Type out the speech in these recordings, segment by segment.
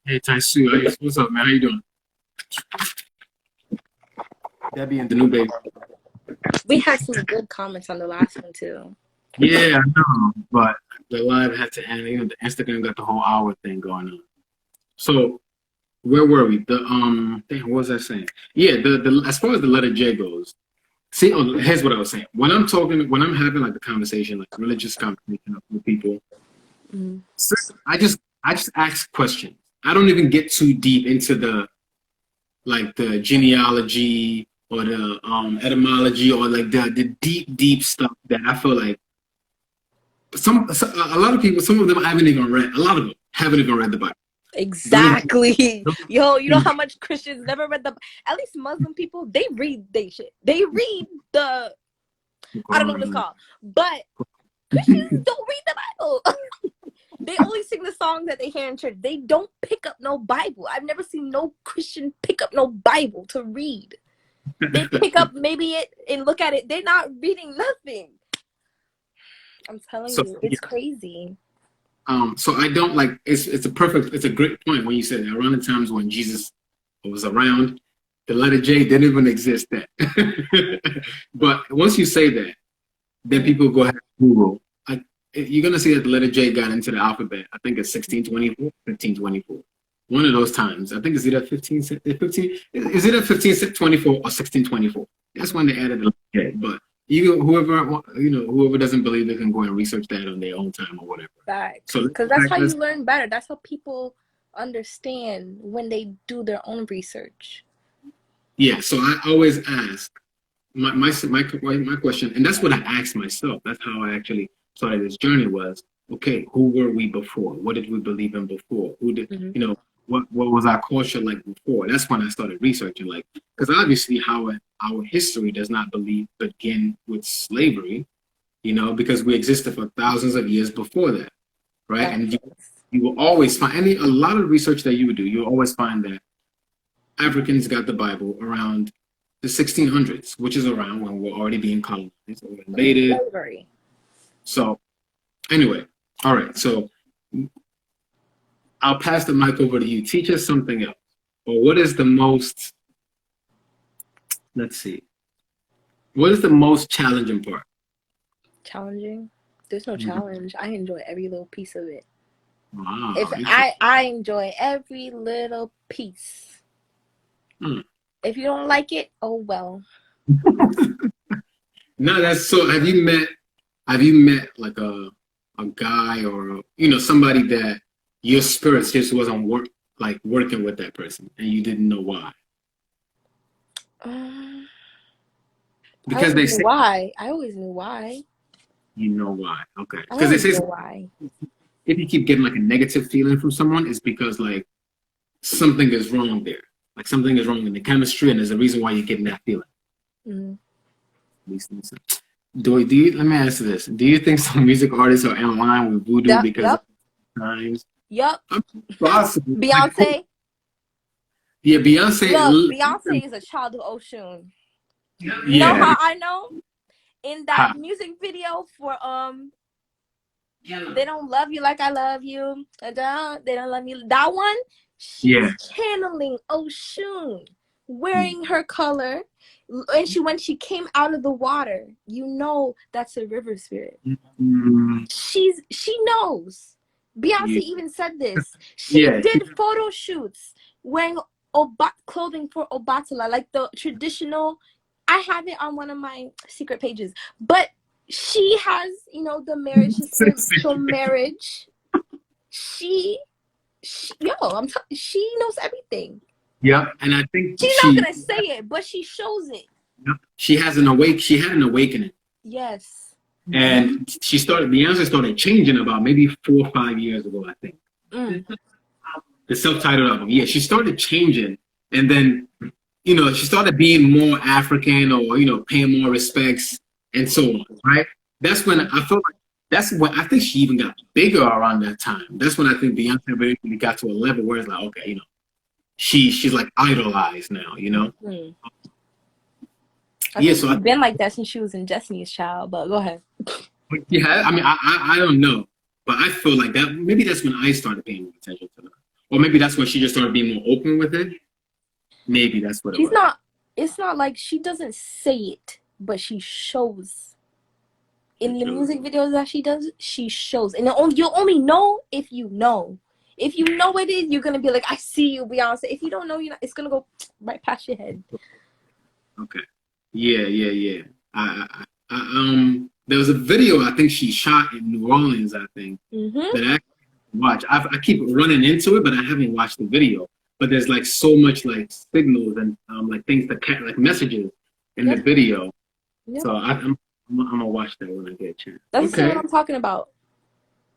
Hey, Taisu, what's up, man? How you doing? Debbie and the new baby. We had some good comments on the last one too. Yeah, I know, but the live had to end. You know, the Instagram got the whole hour thing going on. So where were we? Damn, what was I saying? Yeah, the as far as the letter J goes. See, here's what I was saying. When I'm having like the conversation, like religious conversation with people, so I just ask questions. I don't even get too deep into the genealogy or the etymology or like the deep stuff that I feel like a lot of people, some of them haven't even read. A lot of them haven't even read the Bible. Exactly. Yo, you know how much Christians never read at least Muslim people, they read they shit. They read I don't know what it's called, but Christians don't read the Bible. They only sing the songs that they hear in church. They don't pick up no Bible. I've never seen no Christian pick up no Bible to read. They pick up maybe it and look at it. They're not reading nothing. I'm telling you, it's crazy. So I don't like it's a great point when you said that around the times when Jesus was around, the letter J didn't even exist then. But once you say that, then people go ahead and Google. You're gonna see that the letter J got into the alphabet. I think it's 1624, 1524. One of those times. I think it's either 1524 or 1624. That's when they added the letter J. But whoever doesn't believe it can go and research that on their own time or whatever. Facts. So because that's how you learn better. That's how people understand when they do their own research. Yeah. So I always ask my question, and that's what I asked myself. That's how I actually started this journey. Was okay. Who were we before? What did we believe in before? Who did what was our culture like before? That's when I started researching, like, because obviously our history does not begin with slavery, because we existed for thousands of years before that, right? And you will always find a lot of research that you would do. You'll always find that Africans got the Bible around the 1600s, which is around when we're already being colonized or invaded. Slavery. So, anyway, all right. So I'll pass the mic over to you. Teach us something else. Or what is the most, let's see, what is the most challenging part? Challenging? There's no challenge. I enjoy every little piece of it. Wow. I enjoy every little piece. If you don't like it, oh well. No, that's so. Have you met like a guy or somebody that your spirits just wasn't working with that person and you didn't know why? Because they say why. I always knew why. You know why? Okay. Because they say why. If you keep getting like a negative feeling from someone, it's because like something is wrong there. Like something is wrong in the chemistry, and there's a reason why you're getting that feeling. Mm-hmm. Let me ask you this: do you think some music artists are in line with voodoo because of times? Yep. Possible. Beyonce. Yeah, Beyonce. Look, Beyonce is a child of Oshun. Yeah. You know how I know? In that music video for They Don't Love You Like I Love You. They Don't Love You. That one, she's channeling Oshun, wearing her color. And when she came out of the water, that's a river spirit. She knows. Beyonce even said this. She did photo shoots wearing clothing for Obatala, like the traditional. I have it on one of my secret pages, but she has, the marriage, the spiritual marriage. She knows everything. Yeah, and I think she's not gonna say it, but she shows it. She had an awakening. Yes. And Beyonce started changing about maybe 4 or 5 years ago, I think. The self-titled album. Yeah, she started changing, and then she started being more African or paying more respects and so on, right? That's when I feel like I think she even got bigger around that time. That's when I think Beyonce really got to a level where it's like, okay, she's like idolized now, She's been like that since she was in Destiny's Child, but go ahead. Yeah, I mean, I don't know. But I feel like that maybe that's when I started paying more attention to her, or maybe that's when she just started being more open with it. Maybe that's what it She's was. not. It's not like she doesn't say it, but she shows. In the music videos that she does, she shows, and you'll only know if you know. If you know it is, you're gonna be like, "I see you, Beyonce." If you don't know, it's gonna go right past your head. Okay. Yeah. There was a video I think she shot in New Orleans. I think that I watch. I keep running into it, but I haven't watched the video. But there's like so much like signals and like things that like messages in the video. So I'm gonna watch that when I get a chance. That's the what I'm talking about.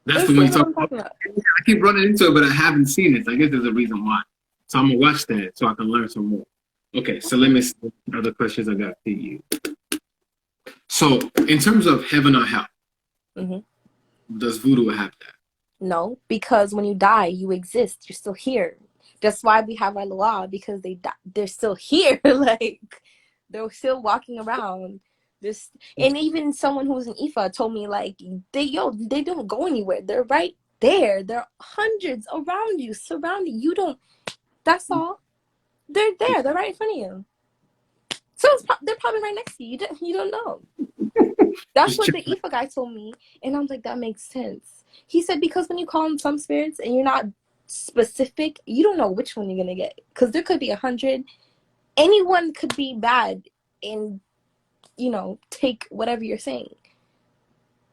That's the one you're talking about. I keep running into it, but I haven't seen it. So I guess there's a reason why. So I'm gonna watch that so I can learn some more. Okay, so let me see what other questions I got for you. So in terms of heaven or hell, does voodoo have that? No, because when you die, you exist. You're still here. That's why we have our law, because they're still here. Like, they're still walking around. And even someone who was in Ifa told me, like, they don't go anywhere. They're right there. There are hundreds around you, surrounding you. That's all. They're there. They're right in front of you. So they're probably right next to you. You don't know. That's what the Ifa guy told me. And I'm like, that makes sense. He said, because when you call them some spirits and you're not specific, you don't know which one you're going to get. Because there could be 100. Anyone could be bad and, take whatever you're saying.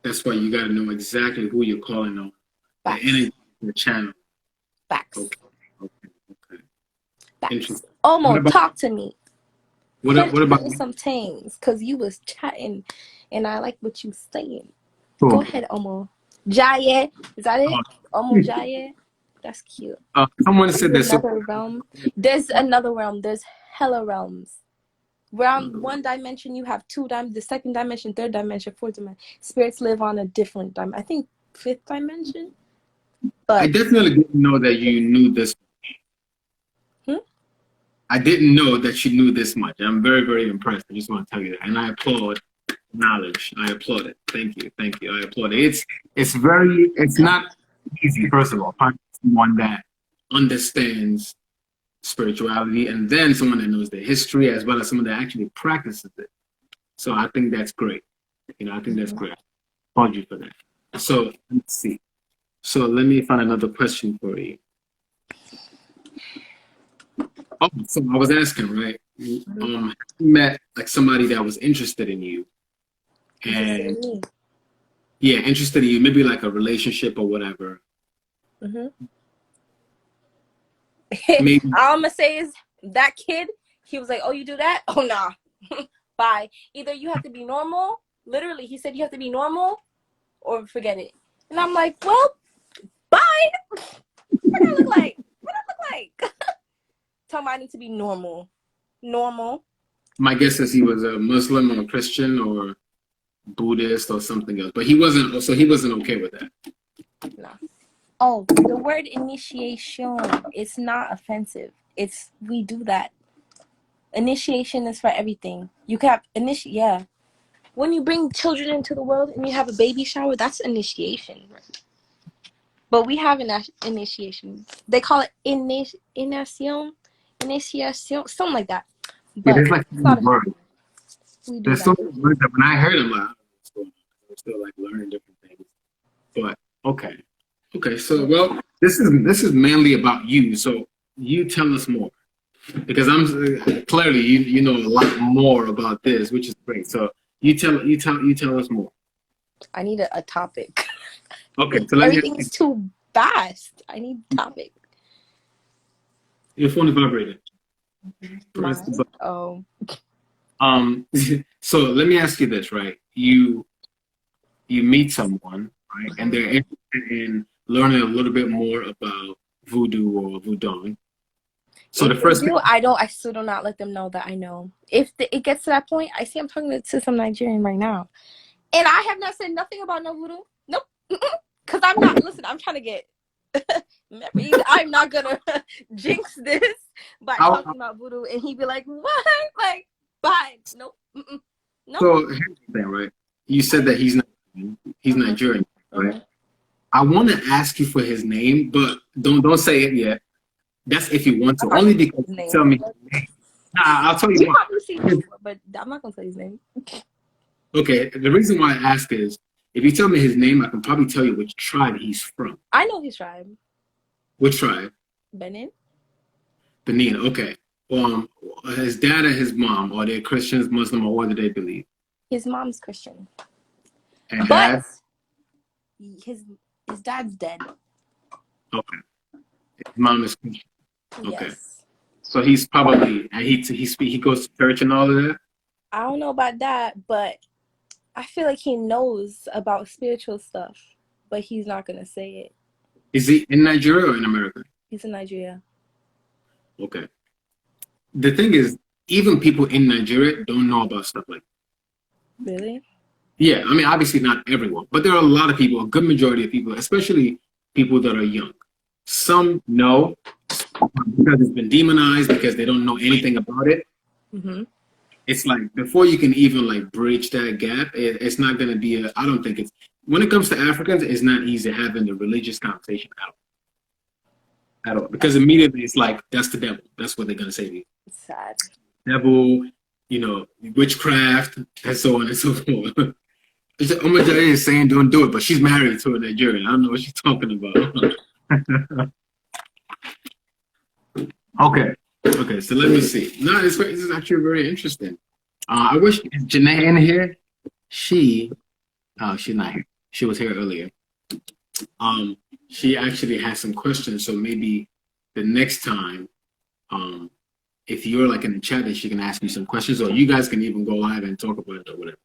That's why you got to know exactly who you're calling on. Facts. The energy, the channel. Facts. Okay. Facts. Omo, talk to me. What about some things? Because you was chatting and I like what you saying. Go ahead, Omo. Jaye. Is that it? Omo Jaye? That's cute. Someone said there's another realm. There's another realm. There's hella realms. Realm one dimension, you have two dimensions. The second dimension, third dimension, fourth dimension. Spirits live on a different dimension. I think fifth dimension. But I definitely didn't know that you knew this. I didn't know that you knew this much. I'm very, very impressed. I just want to tell you that. And I applaud knowledge. I applaud it. Thank you. I applaud it. It's not easy, first of all, finding someone that understands spirituality and then someone that knows the history as well as someone that actually practices it. So I think that's great. I think that's great. I applaud you for that. So let's see. So let me find another question for you. Oh, so I was asking, right? You met like somebody that was interested in you, and interested in you, maybe like a relationship or whatever. Maybe. All I'm gonna say is that kid, he was like, "Oh, you do that? Oh, nah, bye." Either you have to be normal. Literally, he said you have to be normal, or forget it. And I'm like, well, bye. What do I look like? Tell me I need to be normal. My guess is he was a Muslim or a Christian or Buddhist or something else, but he wasn't. So he wasn't okay with that. No. Oh, the word initiation. It's not offensive. We do that. Initiation is for everything. You can have yeah. When you bring children into the world and you have a baby shower, that's initiation. Right? But we have an initiation. They call it initiation, something like that. But there's like words. There's so many words that when I heard them, I'm still like learning different things. But okay. So well, this is mainly about you. So you tell us more, because I'm clearly you know a lot more about this, which is great. So you tell us more. I need a topic. Okay, so everything is too fast. I need a topic. Your phone is vibrating. Oh. So let me ask you this, right? You meet someone, right, and they're interested in learning a little bit more about voodoo or voodoo. So the first thing, I still do not let them know that I know. If it gets to that point, I see I'm talking to some Nigerian right now, and I have not said nothing about no voodoo. Nope, because I'm not. Listen, I'm trying to get memories. I'm not gonna jinx this by talking about voodoo, and he'd be like, "What? Like, bye? Nope, nope." So here's the thing, right? You said that he's Nigerian, right? I want to ask you for his name, but don't say it yet. That's if you want to. Only because you tell me his name. Nah, I'll tell you You why. probably seen him before, but I'm not gonna tell his name. Okay, the reason why I ask is if you tell me his name, I can probably tell you which tribe he's from. I know his tribe. Which tribe? Benin. Benin. Okay. His dad and his mom, are they Christians, Muslim, or what do they believe? His mom's Christian, And but dad? his dad's dead. Okay. His mom is Christian. Okay. Yes. So he's probably and he goes to church and all of that. I don't know about that, but I feel like he knows about spiritual stuff, but he's not gonna say it. Is he in Nigeria or in America? He's in Nigeria. Okay. The thing is, even people in Nigeria don't know about stuff like that. Really? Yeah, I mean, obviously not everyone, but there are a lot of people, a good majority of people, especially people that are young. Some know because it's been demonized, because they don't know anything about it. Mm-hmm. It's like before you can even like bridge that gap, it's not going to be I don't think it's, when it comes to Africans, it's not easy having the religious conversation at all. Because immediately it's like, that's the devil. That's what they're going to say to you. It's sad. Devil, witchcraft, and so on and so forth. Omajari is saying don't do it, but she's married to a Nigerian. I don't know what she's talking about. Okay, so let me see. No, this is actually very interesting. I wish Janae in here. She's not here. She was here earlier. She actually has some questions, so maybe the next time, if you're like in the chat, then she can ask me some questions, or you guys can even go live and talk about it or whatever.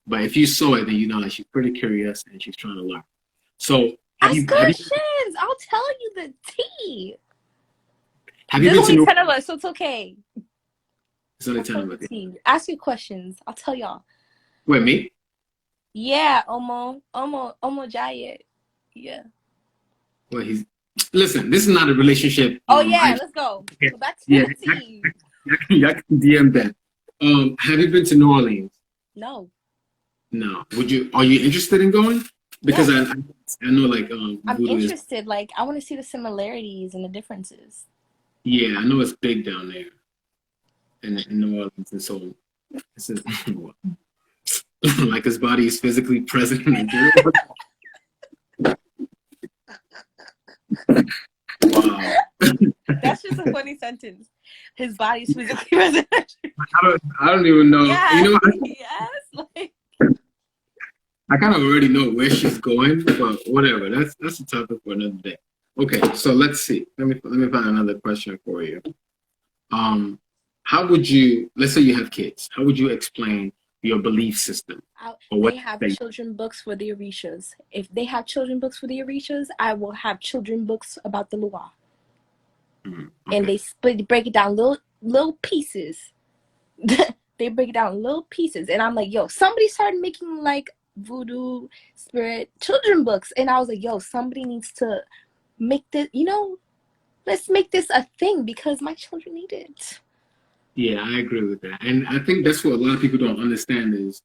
But if you saw it, then you know that she's pretty curious and she's trying to learn. So ask questions. I'll tell you the tea. There's only 10 of us, so it's okay. It's only 10 of us. Ask your questions. I'll tell y'all. Wait, me? Yeah, Omo Jayet. Yeah. Well, listen, this is not a relationship. Oh, yeah, let's go. Yeah. So back to the tea. I can DM that. Have you been to New Orleans? No. No. Are you interested in going? Because I know like I'm interested. Like, I want to see the similarities and the differences. Yeah, I know it's big down there in New Orleans, and so this is like his body is physically present in Nigeria. Wow. That's just a funny sentence. His body is physically present. I don't even know. Yes, I kind of already know where she's going, but whatever. That's a topic for another day. Okay, so let's see. Let me find another question for you. How would you, let's say you have kids, how would you explain your belief system? They have children books for the Orishas. If they have children books for the Orishas, I will have children books about the Lua. Okay. And they break it down little pieces. They break it down little pieces. And I'm like, yo, somebody started making like voodoo spirit children books. And I was like, yo, somebody needs to make this, let's make this a thing because my children need it. Yeah, I agree with that. And I think that's what a lot of people don't understand is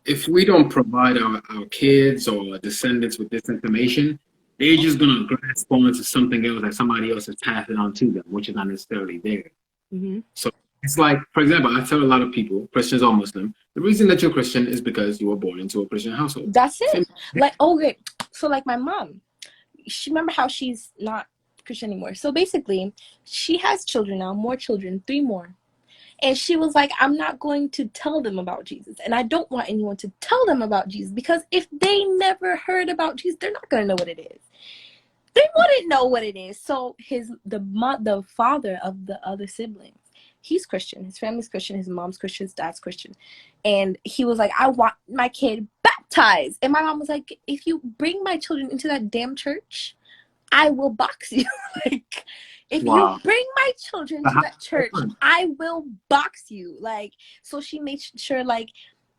if we don't provide our kids or descendants with this information, they're just going to grasp on to something else that somebody else is passing on to them, which is not necessarily there. Mm-hmm. So it's like, for example, I tell a lot of people, Christians or Muslim, the reason that you're Christian is because you were born into a Christian household. That's it. Like, okay, so like my mom, remember how she's not Christian anymore. So basically, she has children now, more children, 3 more. And she was like, I'm not going to tell them about Jesus. And I don't want anyone to tell them about Jesus because if they never heard about Jesus, they're not going to know what it is. They wouldn't know what it is. So the father of the other siblings, he's Christian. His family's Christian. His mom's Christian. His dad's Christian. And he was like, I want my kid baptized. And my mom was like, if you bring my children into that damn church, I will box you. Like, if you bring my children to that church, I will box you. Like, so she made sure, like,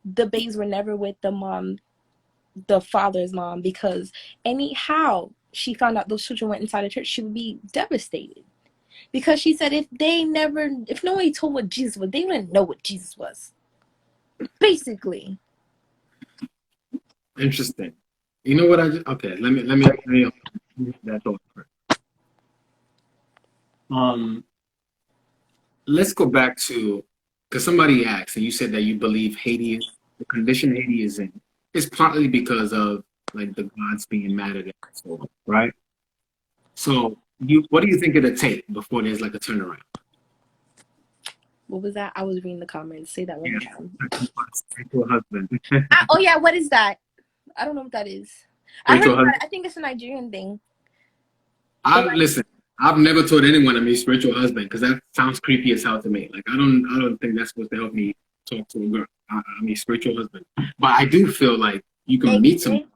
the babes were never with the father's mom, because anyhow she found out those children went inside the church, she would be devastated. Because she said if nobody told what Jesus was, they wouldn't know what Jesus was. Basically. Interesting. You know what I just, okay, let me that thought first. Um, let's go back to, because somebody asked, and you said that you believe Haiti, the condition Haiti is in, is partly because of like the gods being mad at it, so on, right? So, what do you think it'll take before there's like a turnaround? What was that? I was reading the comments. Say that one Yeah, more time. spiritual husband, Oh yeah, what is that? I don't know what that is. I heard spiritual about husband. it. I think it's a Nigerian thing. But I like, listen. I've never told anyone I'm a spiritual husband because that sounds creepy as hell to me. Like I don't think that's supposed to help me talk to a girl. I'm a spiritual husband, but I do feel like you can meet some hey,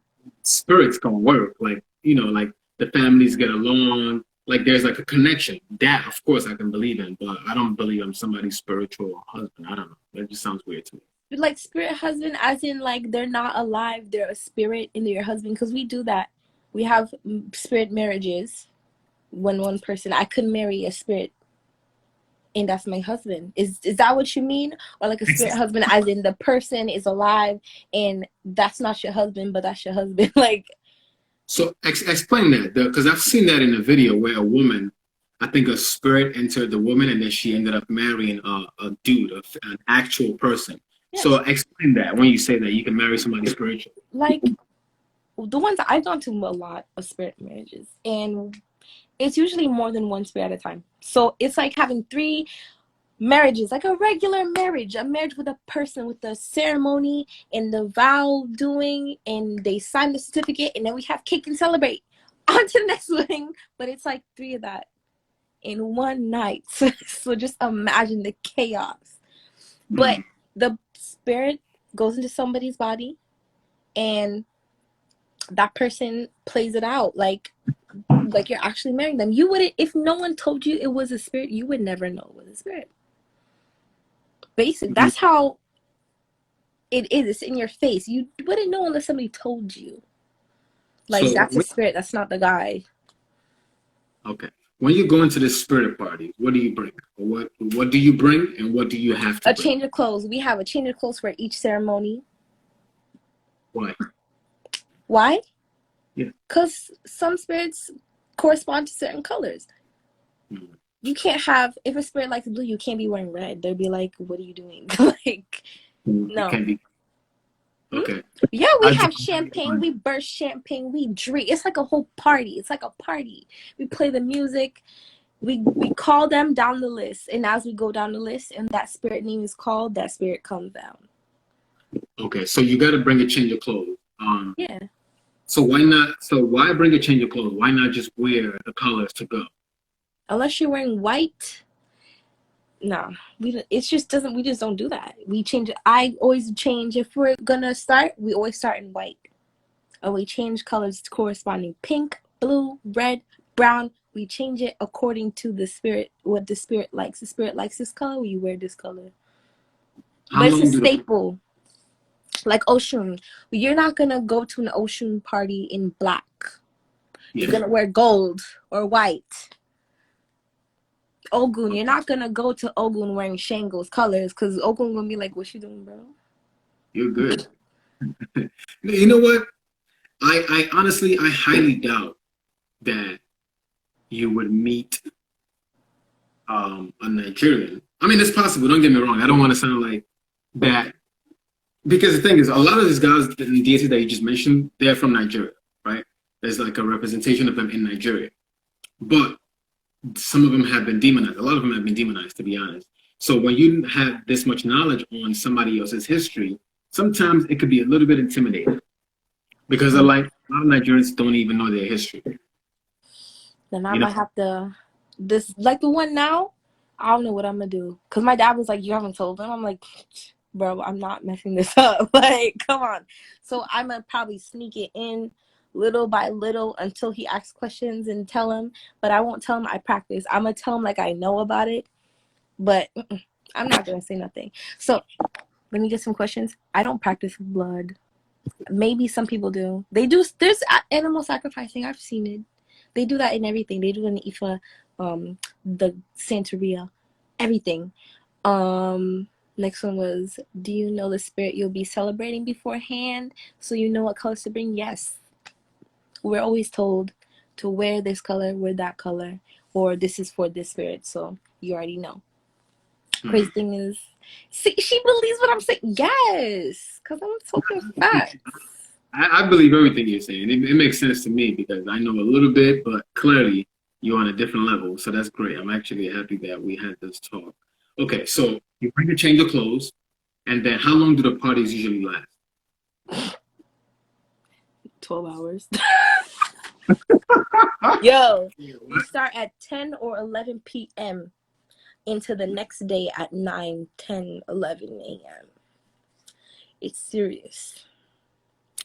spirits can work. Like like the families get along. Like there's like a connection. That of course I can believe in, but I don't believe I'm somebody's spiritual husband. I don't know. That just sounds weird to me. like spirit husband, as in like they're not alive, they're a spirit in your husband. Because we do that. We have spirit marriages. When one person, I could marry a spirit, and that's my husband. Is that what you mean? Or like a spirit husband, as in the person is alive, and that's not your husband, but that's your husband. Like, So explain that, because I've seen that in a video where a woman, I think a spirit entered the woman, and then she ended up marrying a dude, an actual person. yes, So explain that when you say that you can marry somebody spiritual. like the ones I've gone to a lot of spirit marriages, and it's usually more than one spirit at a time. So it's like having three marriages, like a regular marriage, a marriage with a person, with the ceremony and the vow doing, and they sign the certificate, and then we have cake and celebrate. On to the next wedding. But it's like three of that in one night. So just imagine the chaos. But Mm. the spirit goes into somebody's body, and that person plays it out like you're actually marrying them. You wouldn't, if no one told you it was a spirit, you would never know it was a spirit. Basic. That's how it is. It's in your face. You wouldn't know unless somebody told you. Like, So that's a spirit. That's not the guy. okay, when you go into this spirit party, what do you bring? Or what do you bring, and what do you have to A bring? change of clothes. We have a change of clothes for each ceremony. Why? Why? Yeah. Because some spirits correspond to certain colors. Mm. You can't have, if a spirit likes blue, you can't be wearing red. They'll be like, what are you doing? Like, It no. can be okay. Yeah, we I have just champagne. We burst champagne. We drink. It's like a whole party. It's like a party. We play the music. We call them down the list, and as we go down the list, and that spirit name is called, that spirit comes down. okay. So you got to bring a change of clothes. Yeah. So why not? So why bring a change of clothes? Why not just wear the colors to go? Unless you're wearing white, nah. It just doesn't. We just don't do that. We change. I always change. If we're gonna start, we always start in white, and we change colors corresponding: pink, blue, red, brown. We change it according to the spirit, what the spirit likes. The spirit likes this color, we wear this color. How But it's a long do the staple. Like Oshun, you're not gonna go to an Oshun party in black. You're yeah? gonna wear gold or white. Ogun, you're not gonna go to Ogun wearing Shango's colors, because Ogun gonna be like, "What you doing, bro?" You're good. You know what? I honestly, I highly doubt that you would meet a Nigerian. I mean, it's possible. Don't get me wrong. I don't want to sound like that because the thing is, a lot of these guys, the deities that you just mentioned, they're from Nigeria, right? There's like a representation of them in Nigeria, but some of them have been demonized. A lot of them have been demonized, to be honest. So when you have this much knowledge on somebody else's history, sometimes it could be a little bit intimidating because I like a lot of Nigerians don't even know their history. Then I You know, might have to, this like the one now. I don't know what I'm gonna do, because my dad was like, "You haven't told him." I'm like, "Bro, I'm not messing this up." Like, come on. So I'm gonna probably sneak it in little by little until he asks questions and tell him. But I won't tell him I practice. I'm gonna tell him like I know about it, but I'm not gonna say nothing. So let me get some questions. I don't practice blood. Maybe some people do. They do. There's animal sacrificing. I've seen it. They do that in everything. They do it in Ifa, the Santeria, everything. Next one was, do you know the spirit you'll be celebrating beforehand, so you know what colors to bring? Yes. We're always told to wear this color, wear that color, or this is for this spirit. So you already know. Crazy thing is, see, she believes what I'm saying. Yes, because I'm talking facts. I believe everything you're saying. It makes sense to me because I know a little bit, but clearly you're on a different level. So that's great. I'm actually happy that we had this talk. Okay, so you bring a change of clothes, and then how long do the parties usually last? 12 hours. Yo, we start at 10 or 11 p.m. into the next day at 9, 10, 11 a.m. It's serious.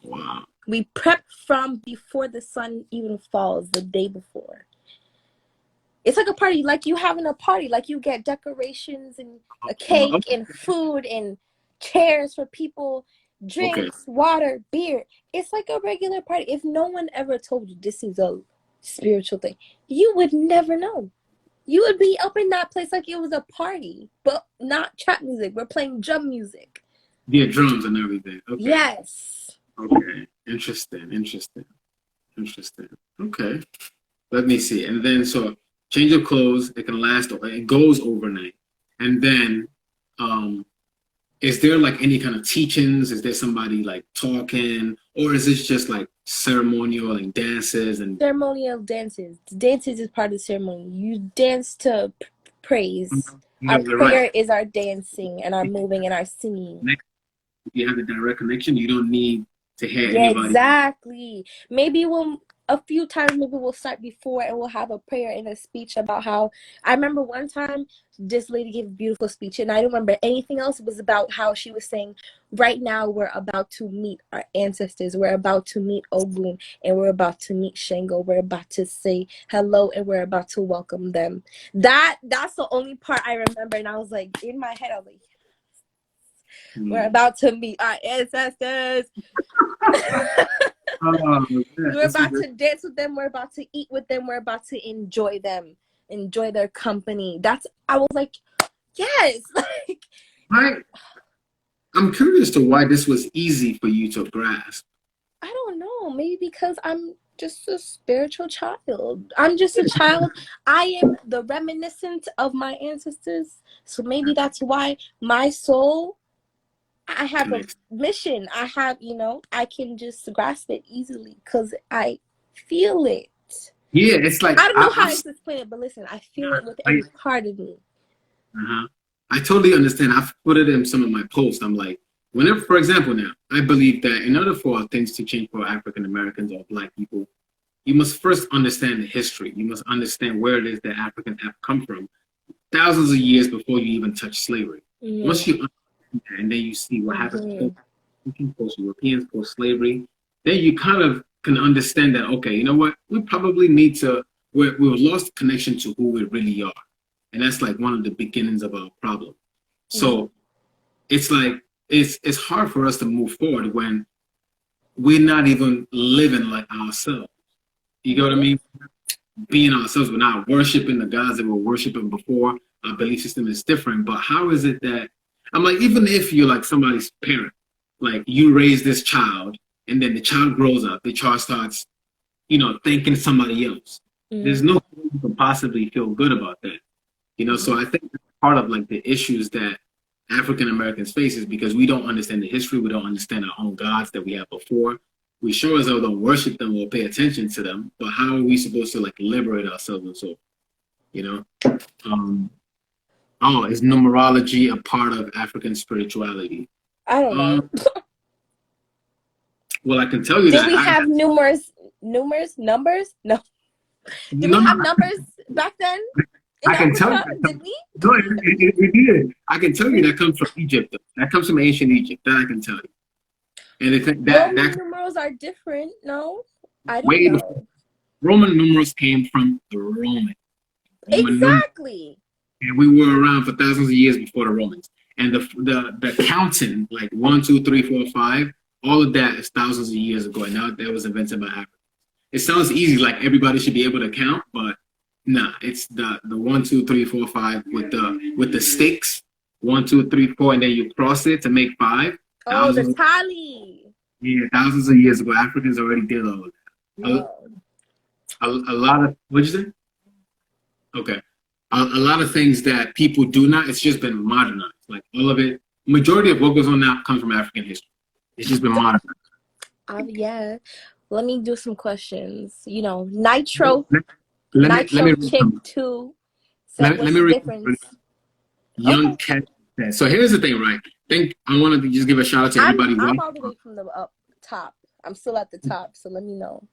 Wow. We prep from before the sun even falls, the day before. It's like a party, like you having a party, like you get decorations and a cake and food and chairs for people, drinks, water, beer. It's like a regular party. If no one ever told you this is a spiritual thing, you would never know. You would be up in that place like it was a party, but not trap music. We're playing drum music. Yeah, drums and everything. Okay. Yes. Okay. Interesting. Okay. Let me see. And then, so change of clothes, it can last, it goes overnight. And then, is there like any kind of teachings? Is there somebody like talking, or is this just like ceremonial and dances and ceremonial dances? Dances is part of the ceremony. You dance to praise. Our prayer is our dancing and our moving and our singing. If you have a direct connection, you don't need to hear anybody. Exactly. Maybe a few times maybe we'll start before and we'll have a prayer and a speech about how, I remember one time this lady gave a beautiful speech and I don't remember anything else. It was about how she was saying, right now we're about to meet our ancestors, we're about to meet Ogun, and we're about to meet Shango, we're about to say hello and we're about to welcome them. That's the only part I remember, and I was like, in my head I was like, we're about to meet our ancestors. We're about to dance with them. We're about to eat with them. We're about to enjoy them, enjoy their company. I was like, yes. I'm curious to why this was easy for you to grasp. I don't know. Maybe because I'm just a spiritual child. I'm just a child. I am the reminiscent of my ancestors. So maybe that's why my soul, I have a mission. I have, I can just grasp it easily because I feel it. Yeah, it's like, I don't know how to explain it, but listen, I feel it with every part of me. I totally understand. I've put it in some of my posts. I'm like, whenever, for example, now, I believe that in order for things to change for African Americans or Black people, you must first understand the history. You must understand where it is that Africans have come from thousands of years before you even touch slavery. Mm-hmm. Once you and then you see what happens post-Europeans, post-slavery, then you kind of can understand that, okay, you know what, we probably need to, we've lost connection to who we really are. And that's like one of the beginnings of our problem. So it's like, it's hard for us to move forward when we're not even living like ourselves. You know what I mean? Being ourselves, we're not worshiping the gods that we were worshiping before. Our belief system is different, but how is it that, I'm like, even if you're like somebody's parent, like you raise this child and then the child grows up, the child starts, thanking somebody else. There's no way you can possibly feel good about that. So I think part of like the issues that African Americans face is because we don't understand the history, we don't understand our own gods that we had before. We sure as hell don't worship them or pay attention to them, but how are we supposed to like liberate ourselves and so, is numerology a part of African spirituality? I don't know. Well, I can tell you Did we have numbers? No. Did we have numbers back then? I can tell you. Did we? No, we did. I can tell you that comes from Egypt. Though. That comes from ancient Egypt. That I can tell you. And Roman numerals are different. No, I don't know. Roman numerals came from the Romans. Exactly. And we were around for thousands of years before the Romans. And the counting, like 1, 2, 3, 4, 5, all of that is thousands of years ago. And now that was invented by Africans. It sounds easy, like everybody should be able to count, but nah, it's the 1, 2, 3, 4, 5 with the sticks. 1, 2, 3, 4, and then you cross it to make 5. Oh, the tally. Yeah, thousands of years ago, Africans already did all of that. A, No. a lot of what'd you say? Okay. A lot of things that people do not, it's just been modernized. Like all of it, majority of what goes on now comes from African history. It's just been modernized. Yeah. Let me do some questions. You know, Let, Nitro, let me Nitro read Chick some. 2 said, Let what's me the read difference? Young Okay. Cat. So here's the thing, right? I wanted to just give a shout out to everybody. I'm all the way from the up top. I'm still at the top, so let me know.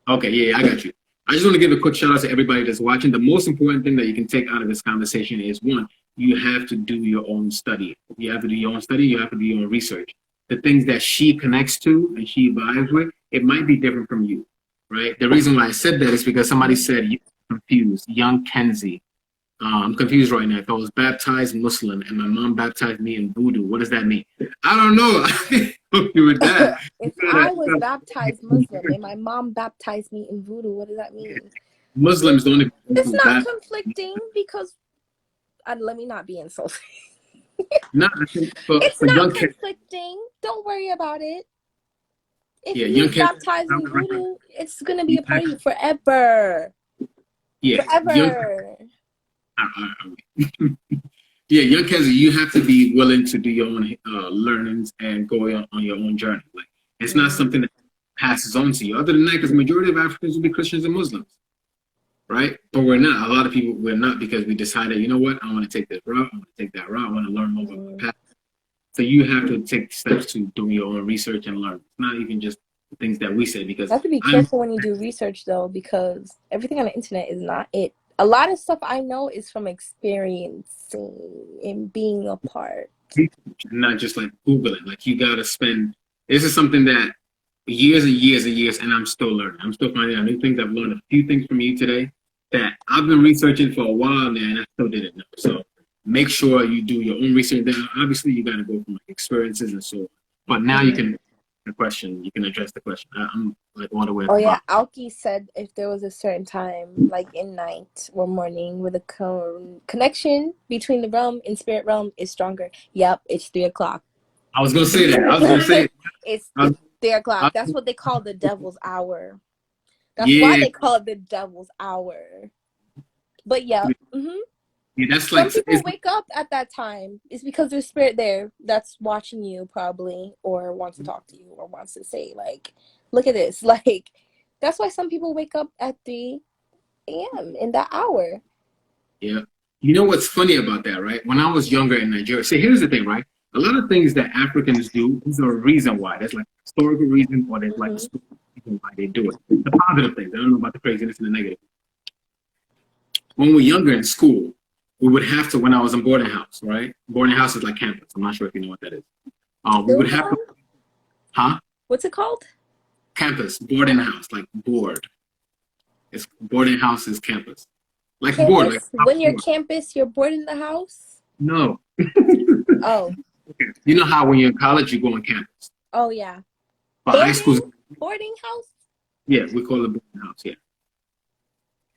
Okay, yeah, I got you. I just want to give a quick shout out to everybody that's watching. The most important thing that you can take out of this conversation is one, you have to do your own study. You have to do your own study, you have to do your own research. The things that she connects to and she vibes with, it might be different from you, right? The reason why I said that is because somebody said you're confused, young Kenzie. I'm confused right now. If I was baptized Muslim and my mom baptized me in voodoo, what does that mean? I don't know. I help you with that. If I was baptized Muslim and my mom baptized me in voodoo, what does that mean? Muslims don't. It's not conflicting because let me not be insulting. No, I think It's for not young kids, conflicting. Don't worry about it. If yeah, you young was kids, baptized in voodoo, it's gonna be a part of you forever. yeah, young, Forever. yeah, young kids, you have to be willing to do your own learnings and go on your own journey. Like it's not something that passes on to you. Other than that, because majority of Africans will be Christians and Muslims, right? But we're not. A lot of people we're not because we decided, you know what, I want to take this route, I want to take that route, I want to learn more about the path. So you have to take steps to do your own research and learn. It's not even just the things that we say because You have to be careful when you do research though, because everything on the internet is not it. A lot of stuff I know is from experiencing and being a part. not just like Googling. Like you gotta spend. This is something that years and years and years, and I'm still learning. I'm still finding out new things. I've learned a few things from you today that I've been researching for a while now, and I still didn't know. So make sure you do your own research. Then obviously you gotta go from like experiences and so on. But now you can the question. You can address the question. I'm like all the way. Oh yeah, Alki said if there was a certain time, like in night or morning, where the connection between the realm and spirit realm is stronger. Yep, it's 3:00. I was gonna say that. I was gonna say it. It's 3:00. That's what they call the devil's hour. That's why Yeah. they call it the devil's hour. But yeah. Yeah, that's like some people wake up at that time. It's because there's spirit there that's watching you probably, or wants to talk to you, or wants to say like, look at this. Like that's why some people wake up at 3 a.m. in that hour. Yeah. You know what's funny about that, right? When I was younger in Nigeria, see, here's the thing, right? A lot of things that Africans do, there's a reason why. There's like a historical reason, or there's like a spiritual reason why they do it. The positive things. I don't know about the craziness and the negative. When we were younger in school, we would have to, when I was in boarding house, right? Boarding house is like campus. I'm not sure if you know what that is. We would have to, What's it called? Campus, boarding house, like board. It's boarding house is campus. Like campus? Board. Like when you're campus, you're boarding the house? No. Oh. You know how when you're in college, you go on campus? Oh, yeah. But high school's boarding house? Yeah, we call it boarding house, yeah.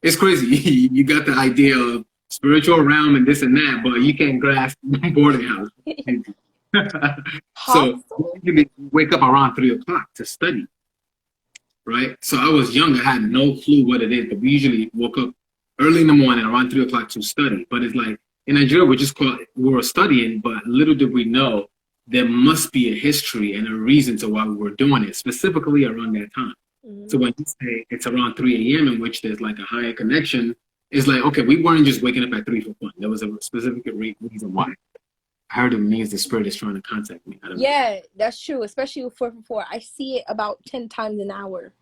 It's crazy. You got the idea of spiritual realm and this and that, but you can't grasp boarding house. So you wake up around 3:00 to study, right? So I was young. I had no clue what it is, but we usually woke up early in the morning around 3:00 to study. But it's like in Nigeria, we were studying, but little did we know there must be a history and a reason to why we were doing it, specifically around that time. So when you say it's around 3 a.m. in which there's like a higher connection, it's like, okay, we weren't just waking up at 3 for fun. There was a specific reason why. I heard it means the spirit is trying to contact me. Yeah, that's true, especially with 444. I see it about 10 times an hour.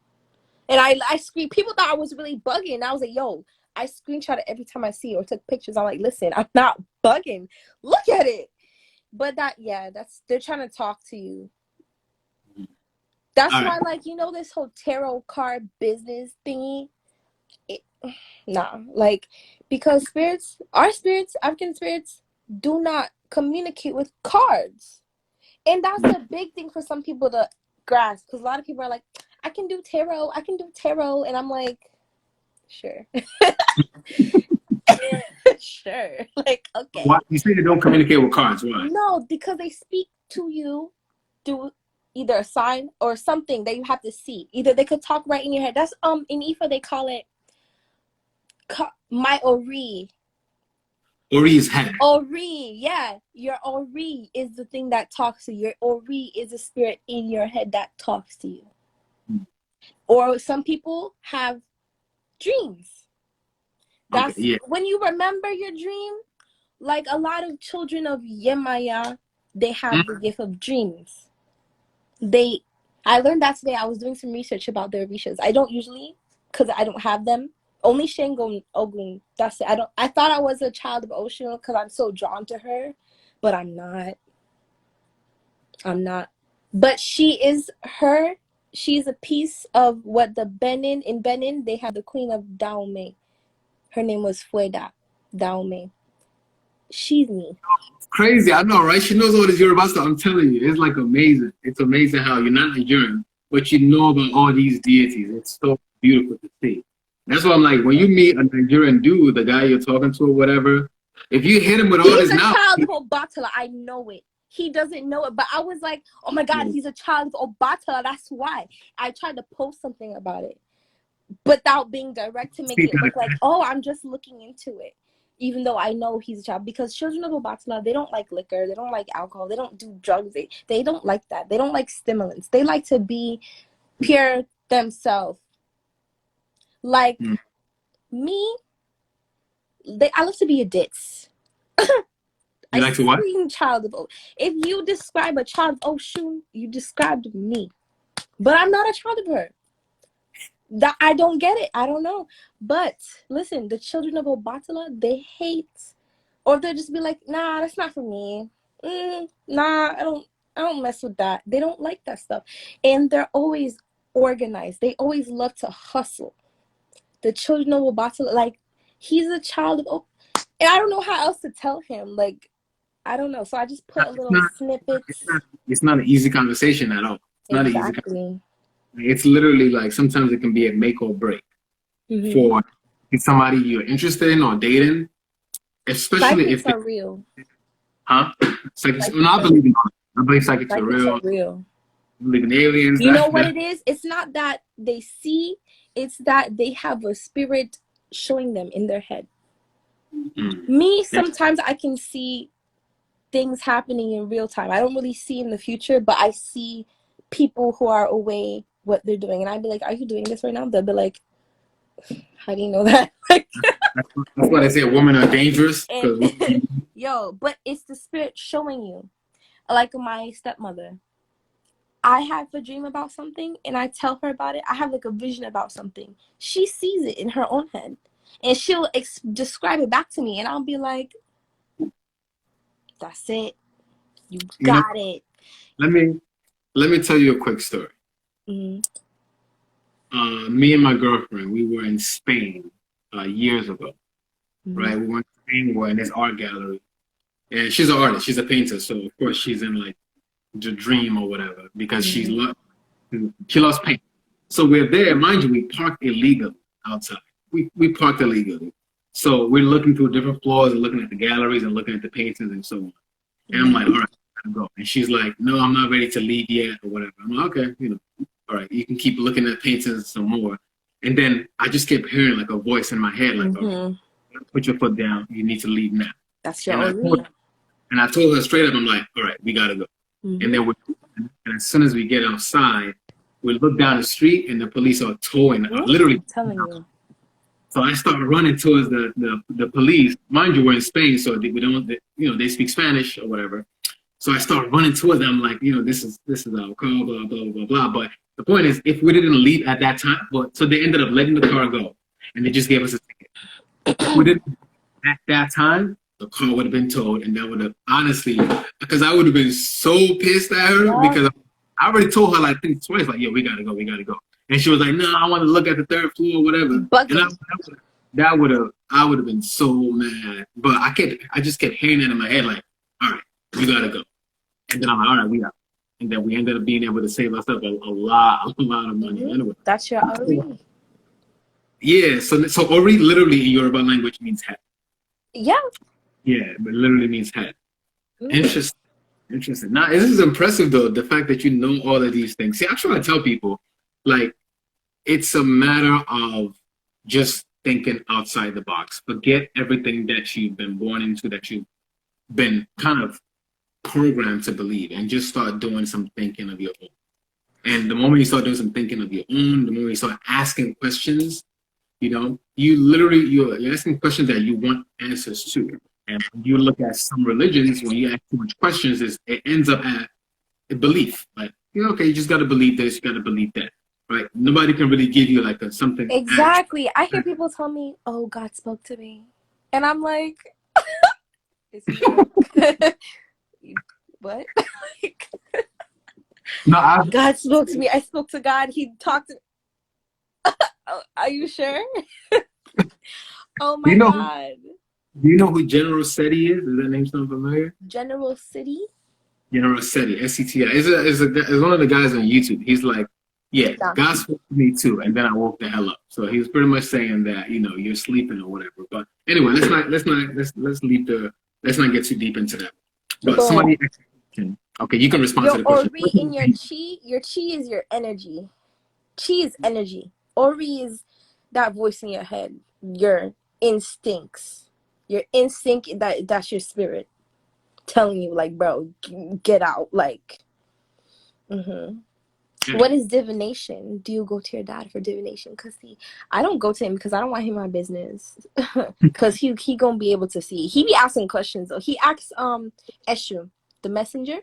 And I screen. People thought I was really bugging. I was like, yo, I screenshot it every time I see it or took pictures. I'm like, listen, I'm not bugging. Look at it. But they're trying to talk to you. That's why, like, you know, this whole tarot card business thingy. Like, because our spirits, African spirits, do not communicate with cards. And that's a big thing for some people to grasp, because a lot of people are like, I can do tarot, and I'm like, sure. Sure. Like, okay. Why? You say they don't communicate with cards. Why? No, because they speak to you through either a sign or something that you have to see. Either they could talk right in your head. That's in Ifa they call it my Ori. Ori is head. Ori, yeah. Your Ori is the thing that talks to you. Your Ori is the spirit in your head that talks to you. Or some people have dreams. That's when you remember your dream. Like a lot of children of Yemaya, they have the gift of dreams. I learned that today. I was doing some research about their rishas. I don't usually, because I don't have them. Only Shango Ogun. That's it. I thought I was a child of Oshun because I'm so drawn to her, but I'm not. But she's a piece of what the in Benin, they have the queen of Dahomey. Her name was Fueda Dahomey. She's me. Crazy, I know, right? She knows all this Yoruba stuff. I'm telling you, it's like amazing. It's amazing how you're not Nigerian, but you know about all these deities. It's so beautiful to see. That's why I'm like, when you meet a Nigerian dude, the guy you're talking to or whatever, if you hit him with all this now, he's a child of Obatala. I know it. He doesn't know it, but I was like, oh my God, he's a child of Obatala. That's why I tried to post something about it, without being direct to make it look like, oh, I'm just looking into it. Even though I know he's a child, because children of Obatala, they don't like liquor, they don't like alcohol, they don't do drugs, they don't like that. They don't like stimulants. They like to be pure themselves. Like me, I love to be a ditz. You like to what? Child of if you describe a child of Oshun, you described me. But I'm not a child of her. That I don't get it. I don't know. But listen, the children of Obatala, they hate, or they'll just be like, nah, that's not for me. Nah, I don't mess with that. They don't like that stuff. And they're always organized. They always love to hustle. The children of Obatala, like, he's a child of, and I don't know how else to tell him. Like, I don't know. So I just put a little snippets. It's not an easy conversation at all. It's not an easy conversation. It's literally like sometimes it can be a make or break for somebody you're interested in or dating, especially psychics if are real. Huh? Psychics. I believe psychics are real. I believe in aliens. You know what it is? It's not that they see; it's that they have a spirit showing them in their head. Me, sometimes I can see things happening in real time. I don't really see in the future, but I see people who are away what they're doing, and I'd be like, are you doing this right now? They'll be like, how do you know that? That's why they say women are dangerous. Yo, but it's the spirit showing you. Like my stepmother, I have a dream about something and I tell her about it. I have like a vision about something. She sees it in her own head and she'll describe it back to me, and I'll be like, that's it. You got it. Let me tell you a quick story. Me and my girlfriend, we were in Spain years ago, right? We were in Spain, we were in this art gallery. And she's an artist, she's a painter, so of course she's in like the dream or whatever, because she loves paint. So we're there, mind you, we parked illegally outside. We parked illegally. So we're looking through different floors and looking at the galleries and looking at the paintings and so on. And I'm like, all right, I'm go. And she's like, no, I'm not ready to leave yet or whatever. I'm like, okay, all right, you can keep looking at paintings some more. And then I just kept hearing like a voice in my head, like, okay, put your foot down. You need to leave now. That's your and I told her straight up, I'm like, all right, we got to go. And then and as soon as we get outside, we look down the street and the police are towing, literally. I'm telling you. So I start running towards the police. Mind you, we're in Spain, so they speak Spanish or whatever. So I start running towards them like, this is our car, blah, blah, blah, blah. But the point is, if we didn't leave at that time, so they ended up letting the car go, and they just gave us a ticket. If we didn't at that time, the car would have been towed, and that would have, honestly, because I would have been so pissed at her, because I already told her, like, I think twice, like, yo, we gotta go. And she was like, no, I want to look at the third floor or whatever. And I would have been so mad. But I just kept hearing that in my head, like, all right, we gotta go. And then I'm like, all right, we got. And then we ended up being able to save ourselves a lot of money. Anyway. That's your Ori. Yeah, so Ori literally in Yoruba language means head. Yeah. Yeah, but literally means head. Interesting. Interesting. Now, this is impressive though. The fact that you know all of these things. See, I try to tell people, like, it's a matter of just thinking outside the box. Forget everything that you've been born into, that you've been kind of programmed to believe, and just start doing some thinking of your own. And the moment you start doing some thinking of your own, the moment you start asking questions, you're asking questions that you want answers to. And when you look at some religions, when you ask too much questions, it ends up at a belief. Like, okay, you just got to believe this, you got to believe that, right? Nobody can really give you like something. Exactly. I hear people tell me, "Oh, God spoke to me," and I'm like, "Is he what?" No, God spoke to me. I spoke to God. He talked to. Oh, are you sure? Oh my God. Do you know who General Seti is? Does that name sound familiar? General City? General Seti, SETI. Is one of the guys on YouTube. He's like, yeah, Yeah. God spoke to me too, and then I woke the hell up. So he was pretty much saying that you're sleeping or whatever. But anyway, let's not get too deep into that. But somebody, okay, you can respond to the question. Ori in your chi is your energy. Chi is energy. Ori is that voice in your head, your instincts, your instinct. That's your spirit telling you, like, bro, get out. Like, What is divination? Do you go to your dad for divination? Because see, I don't go to him because I don't want him in my business. Because he gonna be able to see. He be asking questions though. He asks Eshu, the messenger.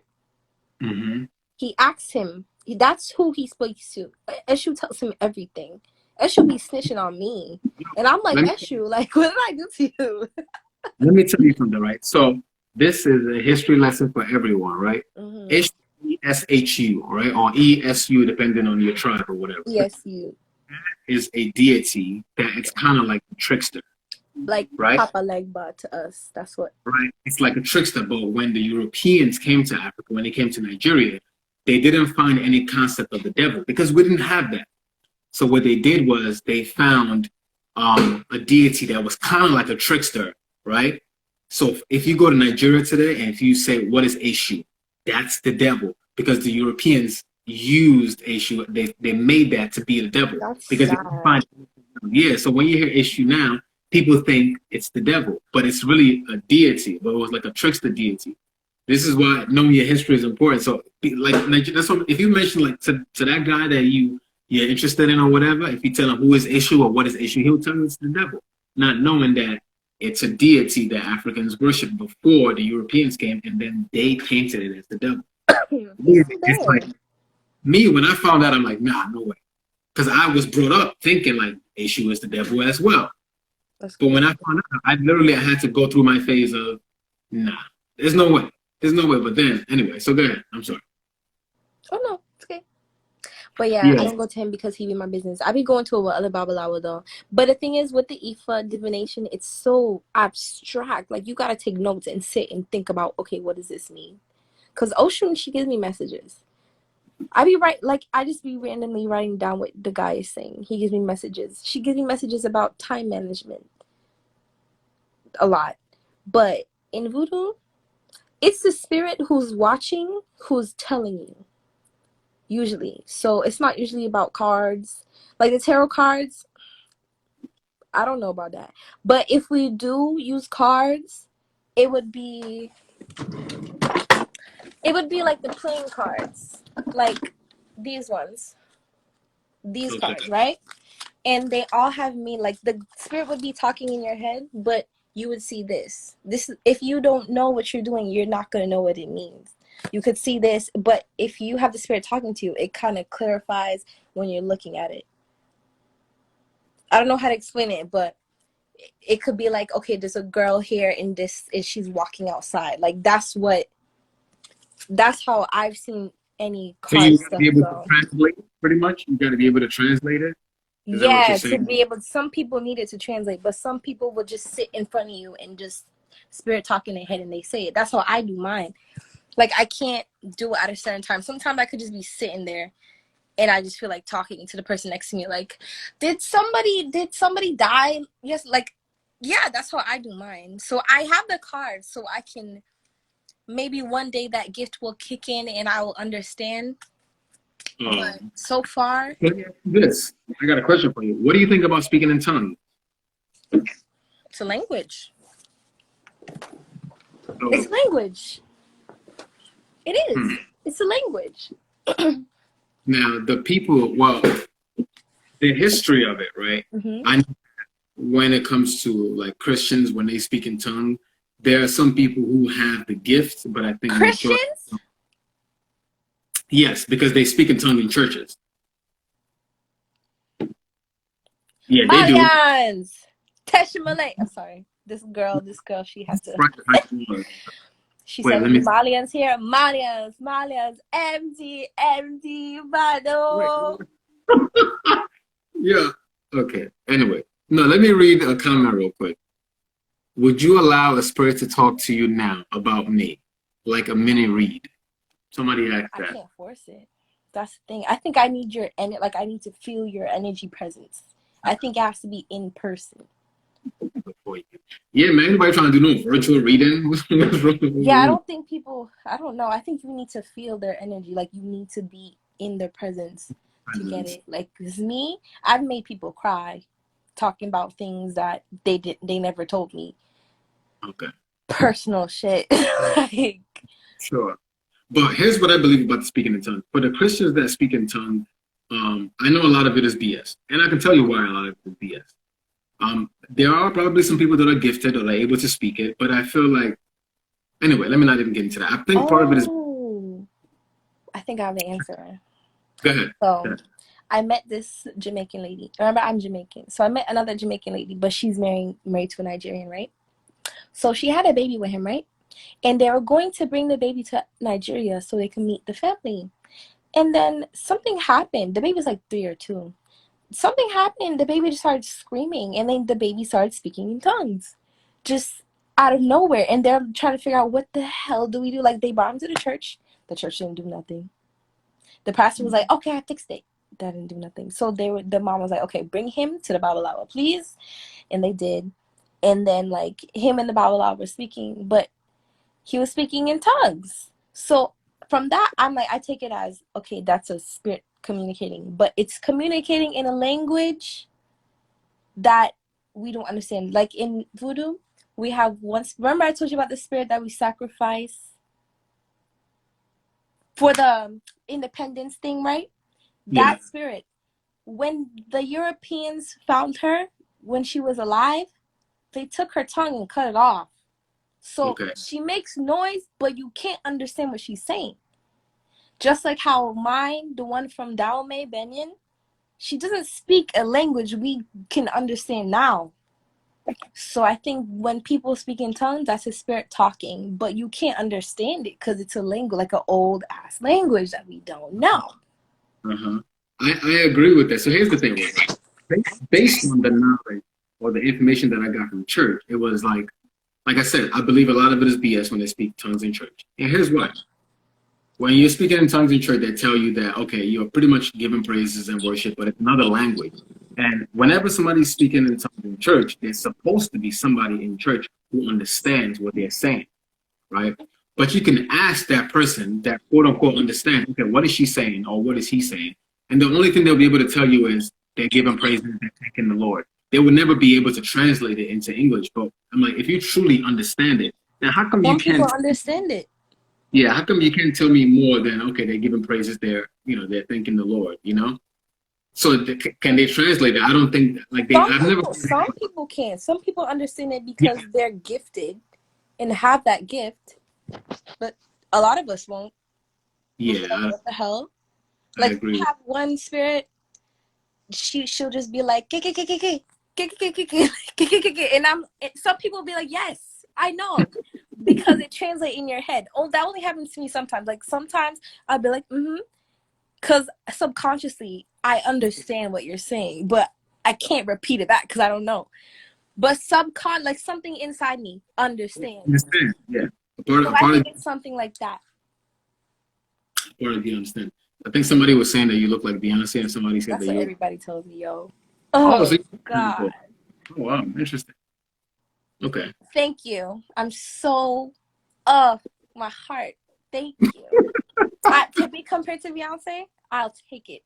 Mm-hmm. He asks him. That's who he speaks to. Eshu tells him everything. Eshu be snitching on me, and I'm like, Eshu, like, what did I do to you? Let me tell you something, right? So this is a history lesson for everyone, right? ESHU, right? Or ESU, depending on your tribe or whatever. ESU is a deity that it's kind of like a trickster. Like, right? Papa Legba to us. That's what. Right. It's like a trickster. But when the Europeans came to Africa, when they came to Nigeria, they didn't find any concept of the devil because we didn't have that. So what they did was they found a deity that was kind of like a trickster, right? So if you go to Nigeria today and if you say, what is Eshu? That's the devil, because the Europeans used Eshu. They made that to be the devil. That's because sad. So when you hear Eshu now, people think it's the devil, but it's really a deity, but it was like a trickster deity. This is why knowing your history is important. So like that's what, if you mention like to that guy that you're interested in or whatever, if you tell him who is Eshu or what is Eshu, he'll tell you it's the devil, not knowing that it's a deity that Africans worshipped before the Europeans came, and then they painted it as the devil. It's like me, when I found out, I'm like, nah, no way. Because I was brought up thinking like Eshu is the devil as well. But when I found out, I had to go through my phase of, nah, there's no way. There's no way. But then, anyway, so go ahead. I'm sorry. Oh, no, it's okay. But yeah, I don't go to him because he be my business. I be going to other Babalawo though. But the thing is, with the Ifa divination, it's so abstract. Like, you got to take notes and sit and think about, okay, what does this mean? Because Oshun, she gives me messages. I just be randomly writing down what the guy is saying. He gives me messages. She gives me messages about time management. A lot. But in voodoo, it's the spirit who's watching, who's telling you. Usually. So it's not usually about cards. Like the tarot cards, I don't know about that. But if we do use cards, it would be like the playing cards. Like these ones. These cards, right? And they all have meaning. Like the spirit would be talking in your head, but you would see this. If you don't know what you're doing, you're not going to know what it means. You could see this, but if you have the spirit talking to you, it kind of clarifies when you're looking at it. I don't know how to explain it, but it could be like, okay, there's a girl here in this, and she's walking outside. Like that's how I've seen any card. So you got to be able to translate, pretty much. You got to be able to translate it. Yeah, to be able. Some people need it to translate, but some people will just sit in front of you and just spirit talk in their head and they say it. That's how I do mine. Like, I can't do it at a certain time. Sometimes I could just be sitting there and I just feel like talking to the person next to me. Like, did somebody die? Yes. Like, yeah, that's how I do mine. So I have the cards so I can maybe one day that gift will kick in and I will understand. But so far, this I got a question for you. What do you think about speaking in tongues? it's a language. So, It's a language. It is. It's a language. now the people, well, the history of it, right? Mm-hmm. I know when it comes to like Christians when they speak in tongue, there are some people who have the gift, but I think majority, Christians? yes, because they speak in tongue in churches. Yeah, they do. Malians! Tesha Malay. I'm sorry. This girl, she had to. She Wait, said, let me. Malians here. Malians. MD, Bado. Yeah. Okay. Anyway, no, let me read a comment real quick. Would you allow a spirit to talk to you now about me, like a mini read? Somebody asked I that. can't force it. That's the thing. I think I need I need to feel your energy presence. I think it has to be in person. Yeah, man. Anybody trying to do no virtual reading? Yeah, I don't think people. I don't know. I think you need to feel their energy. Like you need to be in their presence to get it. Like this me, I've made people cry, talking about things that they never told me. Okay. Personal shit. Like, sure. But here's what I believe about speaking in tongues. For the Christians that speak in tongues, I know a lot of it is BS, and I can tell you why a lot of it is BS. There are probably some people that are gifted or are able to speak it, but I feel like, anyway, let me not even get into that. I think part of it is. I think I have the answer. Go ahead. So, Go ahead. I met this Jamaican lady. Remember, I'm Jamaican, so I met another Jamaican lady, but she's married to a Nigerian, right? So she had a baby with him, right? And they were going to bring the baby to Nigeria so they can meet the family. And then something happened. The baby was like 3 or 2. Something happened. The baby just started screaming. And then the baby started speaking in tongues. Just out of nowhere. And they're trying to figure out, what the hell do we do? Like, they brought him to the church. The church didn't do nothing. The pastor was like, okay, I fixed it. That didn't do nothing. So the mom was like, okay, bring him to the Babalawa, please. And they did. And then, like, him and the Babalawa were speaking. But he was speaking in tongues. So from that, I'm like, I take it as, okay, that's a spirit communicating. But it's communicating in a language that we don't understand. Like in voodoo, we have remember I told you about the spirit that we sacrifice for the independence thing, right? Yeah. That spirit, when the Europeans found her, when she was alive, they took her tongue and cut it off. So she makes noise, but you can't understand what she's saying. Just like how mine, the one from Dahomey, Benyon, she doesn't speak a language we can understand now. So I think when people speak in tongues, that's a spirit talking, but you can't understand it because it's a language, like an old ass language that we don't know. I agree with that. So here's the thing. Based on the knowledge or the information that I got from church, it was like I said, I believe a lot of it is BS when they speak tongues in church. And here's why. When you're speaking in tongues in church, they tell you that, okay, you're pretty much giving praises and worship, but it's another language. And whenever somebody's speaking in tongues in church, there's supposed to be somebody in church who understands what they're saying, right? But you can ask that person that quote unquote understands, okay, what is she saying or what is he saying? And the only thing they'll be able to tell you is they're giving praises and they're thanking the Lord. They would never be able to translate it into English. But I'm like, if you truly understand it, then how come you can't understand it? Yeah, how come you can't tell me more than, okay, they're giving praises, they're thanking the Lord, So can they translate it? I don't think Some people can. Some people understand it because they're gifted and have that gift, but a lot of us won't. Yeah. What the hell? Like, we have one spirit, she'll just be like, and some people will be like, yes, I know, because it translates in your head. Oh, that only happens to me sometimes. Like, sometimes I'll be like, because subconsciously I understand what you're saying, but I can't repeat it back because I don't know. But like something inside me understands. Yeah. I think it's something like that. Part of you understand. I think somebody was saying that you look like Beyonce, and somebody said that's that what everybody tells me, yo. Oh, God. Oh, wow, interesting. Okay. Thank you. I'm so my heart. Thank you. To be compared to Beyonce, I'll take it.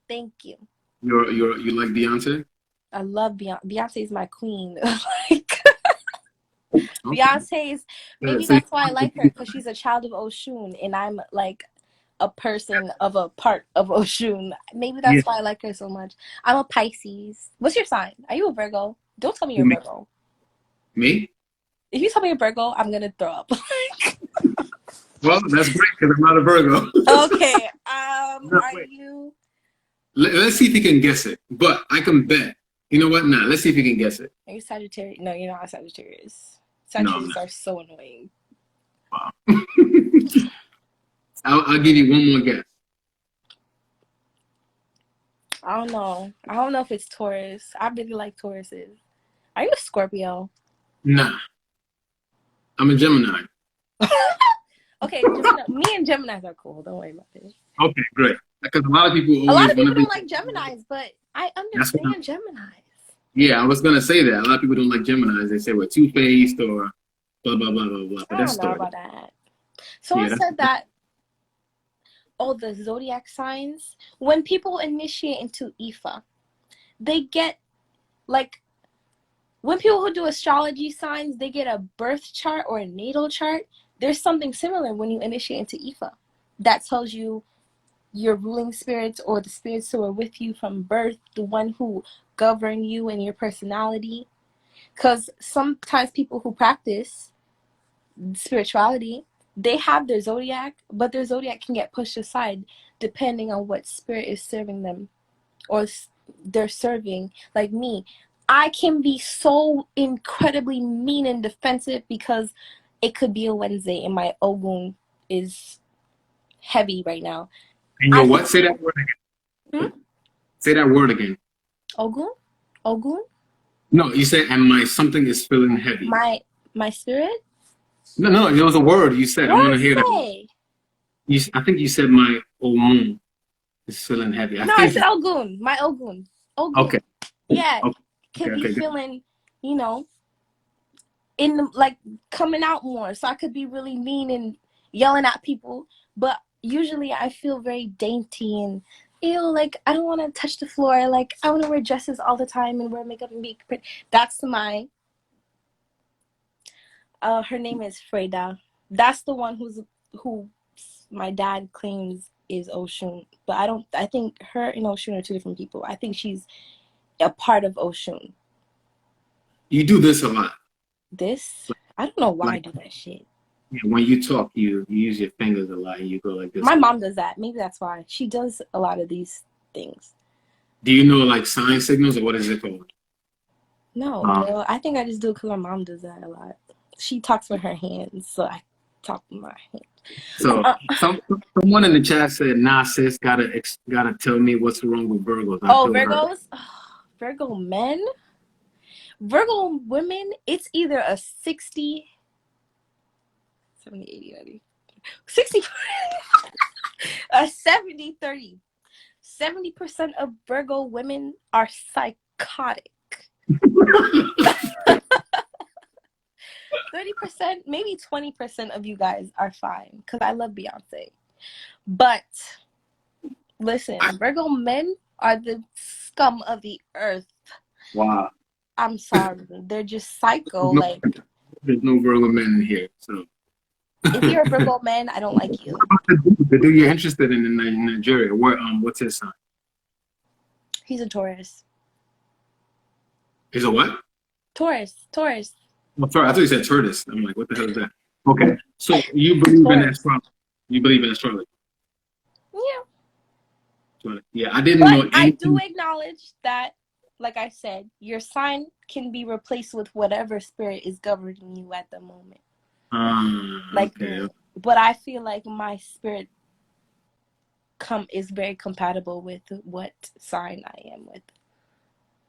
Thank you. You like Beyonce? I love Beyonce. Beyonce is my queen. Like, Okay. Beyonce is, maybe So that's why I like her, because she's a child of Oshun, and I'm like a person of a part of Oshun. Maybe yeah, that's why I like her so much. I'm a Pisces. What's your sign? Are you a Virgo? Don't tell me you're me? a Virgo. Me? If you tell me you're a Virgo, I'm gonna throw up. Well, that's great because I'm not a Virgo. Okay. No, Are wait. you? Let's see if you can guess it. But I can bet. You know what? Nah, let's see if you can guess it. Are you Sagittarius? No, you're not a Sagittarius. No, I'm Sagittarius are so annoying. not. Wow. I'll give you one more guess. I don't know. I don't know if it's Taurus. I really like Tauruses. Are you a Scorpio? Nah, I'm a Gemini. Okay, Gemini, me and Geminis are cool. Don't worry about this. Okay, great. Because a lot of people A lot always of want people to be. don't like Geminis, but I That's what understand Geminis. Yeah, I was gonna say that. A lot of people don't like Geminis. They say we're two-faced or blah blah blah blah blah. But I that's don't know story. about that. Someone Yeah, said that all the zodiac signs, when people initiate into Ifa, they get like, when people who do astrology signs, they get a birth chart or a natal chart. There's something similar when you initiate into Ifa. That tells you your ruling spirits or the spirits who are with you from birth, the one who govern you and your personality. Because sometimes people who practice spirituality, they have their zodiac, but their zodiac can get pushed aside depending on what spirit is serving them or they're serving. Like me, I can be so incredibly mean and defensive because it could be a Wednesday and my Ogun is heavy right now. and your what? Say that word again. Say that word again. Ogun? Ogun? No, you said, and my something is feeling heavy. My spirit? No, it was a word you said. I want to hear that. Say? I think you said my Omun is feeling heavy. I said Ogun. My Ogun. Ogun. Okay. Yeah. Okay. Could be good. feeling, you know, in the, like, coming out more. So I could be really mean and yelling at people. But usually I feel very dainty and like I don't want to touch the floor. Like I want to wear dresses all the time and wear makeup and be pretty. That's my her name is Freda. That's the one who my dad claims is Oshun. But I think her and Oshun are two different people. I think she's a part of Oshun. You do this a lot. This? I don't know why I do that shit. When you talk, you use your fingers a lot and you go like this. My mom does that. Maybe that's why. She does a lot of these things. Do you know like sign signals or what is it called? No, bro. I think I just do it because my mom does that a lot. She talks with her hands, so I talk with my hands. So someone in the chat said, "Nah, sis, gotta tell me what's wrong with Virgos." Virgos, Virgo men, Virgo women. It's either a 60, 70, 80, 90, 60, a 70, 30. 70% of Virgo women are psychotic. 30%, maybe 20% of you guys are fine because I love Beyonce. But listen, Virgo men are the scum of the earth. Wow. I'm sorry. They're just psycho. There's no Virgo men in here. So if you're a Virgo man, I don't like you. What about the dude you're interested in Nigeria? What's his sign? He's a Taurus. He's a what? Taurus. Well, sorry, I thought you said tortoise. I'm like, what the hell is that? Okay, so you believe in astrology? You believe in astrology? Yeah. Yeah, I didn't know. I do acknowledge that, like I said, your sign can be replaced with whatever spirit is governing you at the moment. Okay. But I feel like my spirit is very compatible with what sign I am with.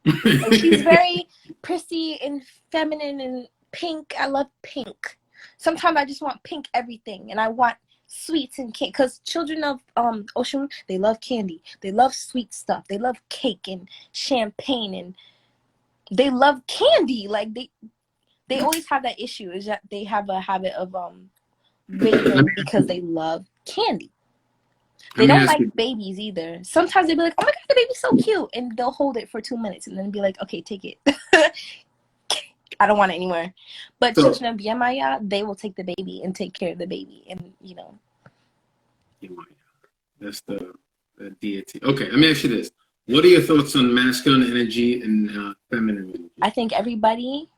Like, she's very prissy and feminine and pink. I love pink. Sometimes I just want pink everything, and I want sweets and cake. Because children of Oshun, they love candy. They love sweet stuff. They love cake and champagne, and they love candy. Like they always have that issue, is that they have a habit of raping because they love candy. They Let me don't ask like you. babies either. Sometimes they'll be like, oh my God, the baby's so cute. And they'll hold it for 2 minutes and then be like, okay, take it. I don't want it anymore. But So, Children of Yemaya, they will take the baby and take care of the baby. And, you know. that's the deity. Okay, let me ask you this. What are your thoughts on masculine energy and feminine energy? I think everybody,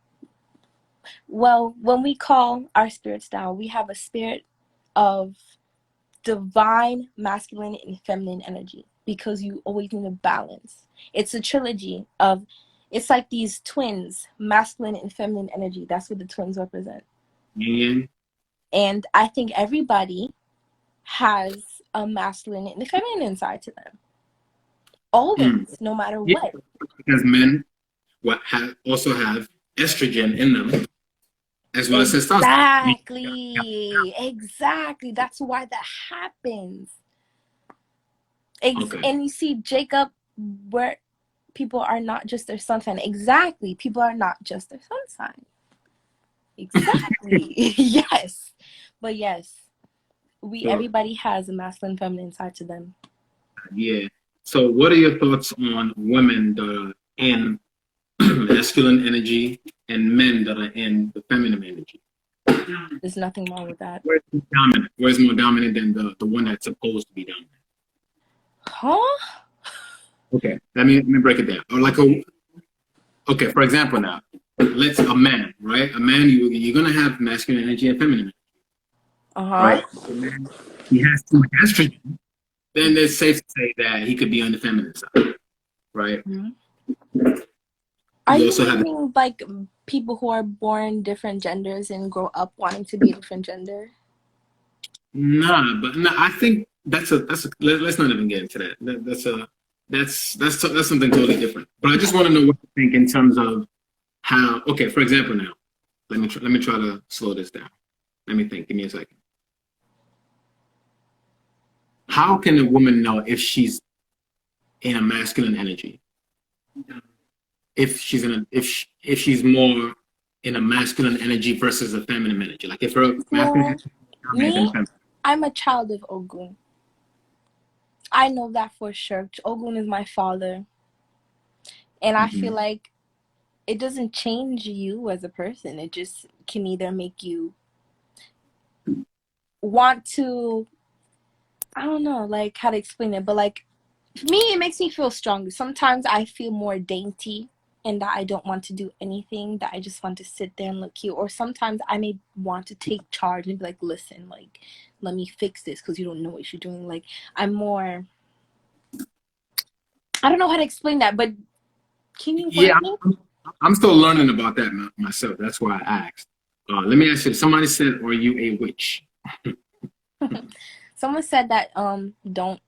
well, when we call our spirits down, we have a spirit of divine masculine and feminine energy because you always need a balance. It's a trilogy of, it's like these twins, masculine and feminine energy. That's what the twins represent. Yin. And I think everybody has a masculine and a feminine side to them. Always, no matter what. Because men also have estrogen in them, as well as testosterone. Exactly. That's why that happens. Okay. And you see Jacob, where people are not just their sun sign. Exactly. People are not just their sun sign. Exactly. Yes. But yes, everybody has a masculine, feminine side to them. Yeah. So what are your thoughts on women that are in masculine energy and men that are in the feminine energy? There's nothing wrong with that. Where's more dominant? Where's more dominant than the one that's supposed to be dominant? Huh? Okay, let me break it down. Okay, for example, now let's a man, right? A man, you're gonna have masculine energy and feminine energy, right? He has too much estrogen. Then it's safe to say that he could be on the feminine side, right? Mm-hmm. Are you meaning like people who are born different genders and grow up wanting to be a different gender? Nah, I think that's a let's not even get into that. That's something totally different. But I just want to know what you think in terms of how. Okay, for example, now let me try to slow this down. Let me think. Give me a second. How can a woman know if she's in a masculine energy? If she's if she's more in a masculine energy versus a feminine energy, like if her masculine energy I'm a child of Ogun. I know that for sure. Ogun is my father. And I feel like it doesn't change you as a person. It just can either make you want to, I don't know, like how to explain it, but like for me, it makes me feel stronger. Sometimes I feel more dainty and that I don't want to do anything, that I just want to sit there and look cute. Or sometimes I may want to take charge and be like, listen, like, let me fix this because you don't know what you're doing. Like, I'm more, I don't know how to explain that, but can you Yeah, I'm still learning about that myself. That's why I asked. Let me ask you, somebody said, are you a witch? Someone said that don't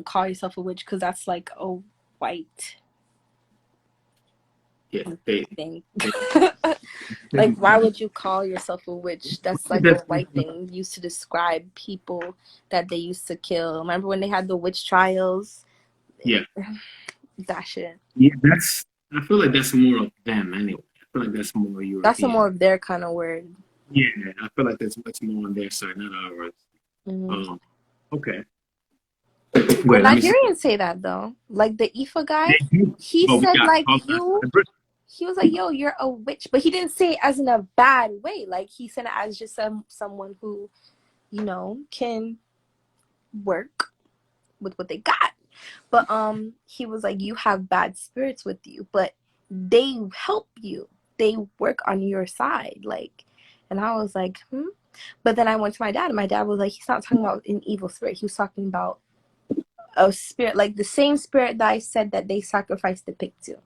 call yourself a witch because that's like a white thing. Like, why would you call yourself a witch? That's like a white thing used to describe people that they used to kill. Remember when they had the witch trials? Yeah. That shit. Yeah, I feel like that's more of them anyway. I feel like that's more European. That's more of their kind of word. Yeah, I feel like that's more on their side, not ours. Mm-hmm. Okay. Well, Nigerians say that though. Like the Ifa guy, he said like you. He was like, "Yo, you're a witch," but he didn't say it as in a bad way. Like he said it as just someone who, you know, can work with what they got. But he was like, "You have bad spirits with you, but they help you. They work on your side." Like, and I was like, But then I went to my dad, and my dad was like, "He's not talking about an evil spirit. He was talking about a spirit, like the same spirit that I said that they sacrificed the pig to."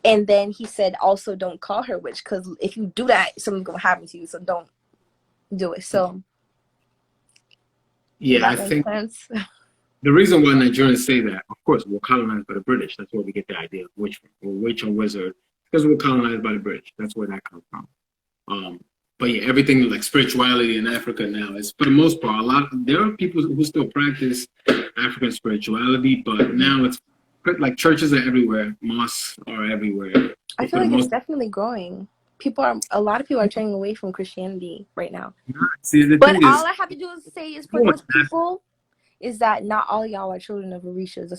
And then he said, also don't call her witch because if you do that, something's gonna happen to you. So don't do it. So yeah, I think the reason why Nigerians say that, of course, we're colonized by the British. That's where we get the idea of witch or witch or wizard, because we're colonized by the British. That's where that comes from. But yeah, everything like spirituality in Africa now is, for the most part, there are people who still practice African spirituality, but now it's like churches are everywhere, mosques are everywhere. I feel like it's definitely growing. a lot of people are turning away from Christianity right now. See, the But thing all is, I have to do is say is for those people is that not all y'all are children of Orishas.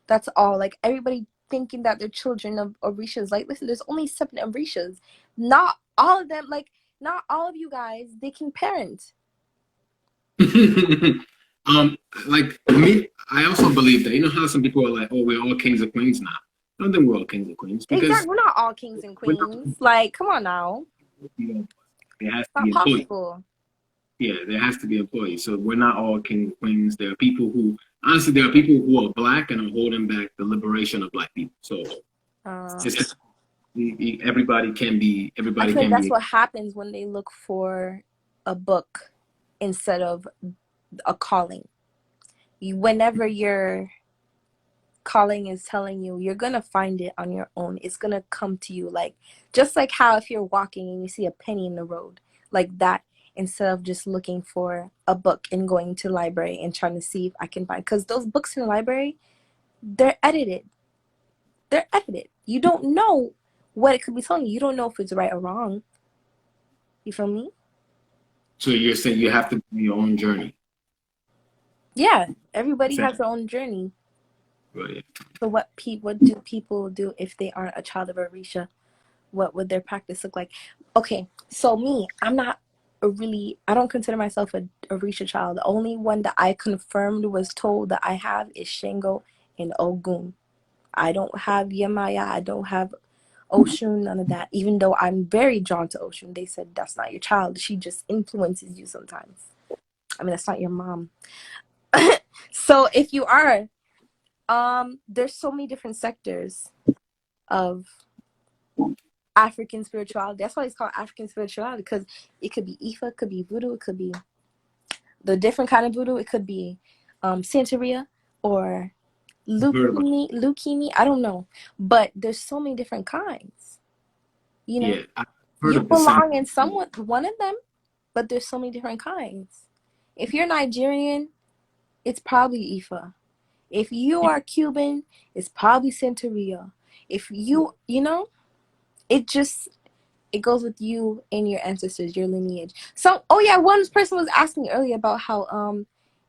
That's all. Like everybody thinking that they're children of Orishas. Like, listen, there's only 7 Orishas. Not all of them, like, not all of you guys, they can parent. like me, I also believe that, you know how some people are like, oh, we're all kings and queens now. I don't think we're all kings and queens because Exactly, we're not all kings and queens. Like, come on now. There has It's to not be employees. possible. Yeah, there has to be employees. So we're not all kings and queens. There are people who, honestly, there are people who are black and are holding back the liberation of black people. So it's, everybody can be. I feel like that's what happens when they look for a book instead of a calling. Whenever your calling is telling you, you're gonna find it on your own. It's gonna come to you, like just like how if you're walking and you see a penny in the road, like that, instead of just looking for a book and going to the library and trying to see if I can find, because those books in the library, they're edited. You don't know what it could be telling you. You don't know if it's right or wrong. You feel me? So you're saying you have to do your own journey. Yeah, everybody has their own journey. Right. So what do people do if they aren't a child of Orisha? What would their practice look like? Okay, so me, I don't consider myself a Orisha child. The only one that I confirmed was told that I have is Shango and Ogun. I don't have Yemaya, I don't have Oshun, none of that. Even though I'm very drawn to Oshun, they said that's not your child. She just influences you sometimes. I mean, that's not your mom. So if you are, there's so many different sectors of African spirituality. That's why it's called African spirituality, because it could be Ifa, it could be voodoo, it could be the different kind of voodoo, it could be Santeria or leukemia. I don't know, but there's so many different kinds. You know, you belong in one of them, but there's so many different kinds. If you're Nigerian, it's probably Ifa. If you are Cuban, it's probably Santeria. If you know, it goes with you and your ancestors, your lineage. So, one person was asking earlier about how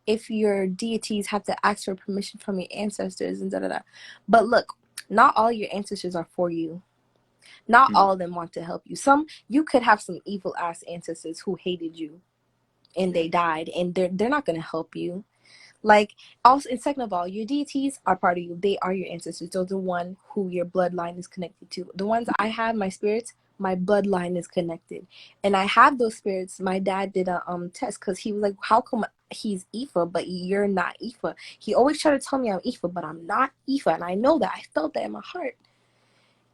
if your deities have to ask for permission from your ancestors and da-da-da. But look, not all your ancestors are for you. Not all of them want to help you. You could have some evil ass ancestors who hated you and they died, and they're not going to help you. Like, also, and second of all, your deities are part of you. They are your ancestors. Those are the one who your bloodline is connected to. The ones I have, my spirits, my bloodline is connected. And I have those spirits. My dad did a test because he was like, how come he's Ifa, but you're not Ifa? He always tried to tell me I'm Ifa, but I'm not Ifa. And I know that. I felt that in my heart.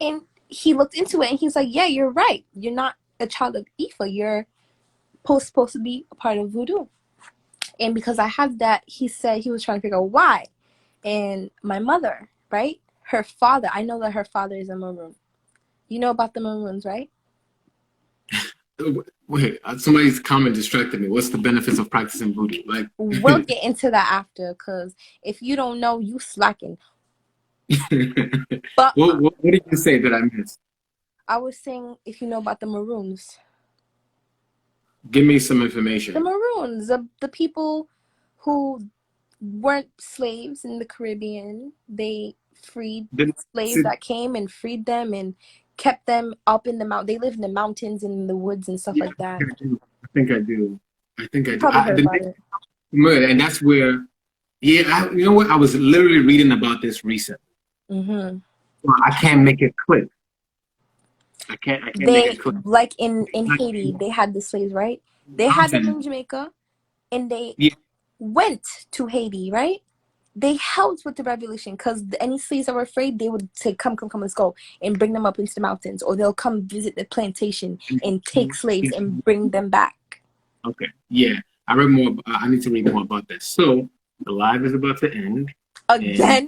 And he looked into it and he's like, yeah, you're right. You're not a child of Ifa. You're supposed to be a part of voodoo. And because I have that, he said he was trying to figure out why. And my mother, right? Her father, I know that her father is a Maroon. You know about the Maroons, right? Wait, somebody's comment distracted me. What's the benefits of practicing voodoo? Like, we'll get into that after, because if you don't know, you slacking. But what did you say that I missed? I was saying, if you know about the Maroons. Give me some information. The Maroons, the people who weren't slaves in the Caribbean. They freed slaves that came and freed them and kept them up in the mountain. They lived in the mountains and in the woods and stuff like that. I think I do. Probably heard about it. And that's where, you know what? I was literally reading about this recently. Mm-hmm. I can't make it click. I can't make it click. Like in Haiti, they had the slaves, right? They had them in Jamaica, and they went to Haiti, right? They helped with the revolution because any slaves that were afraid, they would say, come, let's go, and bring them up into the mountains. Or they'll come visit the plantation and take slaves and bring them back. Okay, yeah. I read more. I need to read more about this. So, the live is about to end. Again?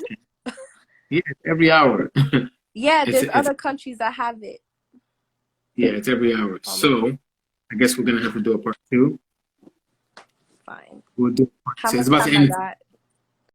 Yeah, every hour. Yeah, there's other countries that have it. Yeah, it's every hour. So, I guess we're going to have to do a part 2. Fine. We'll do part 2. It's about to end.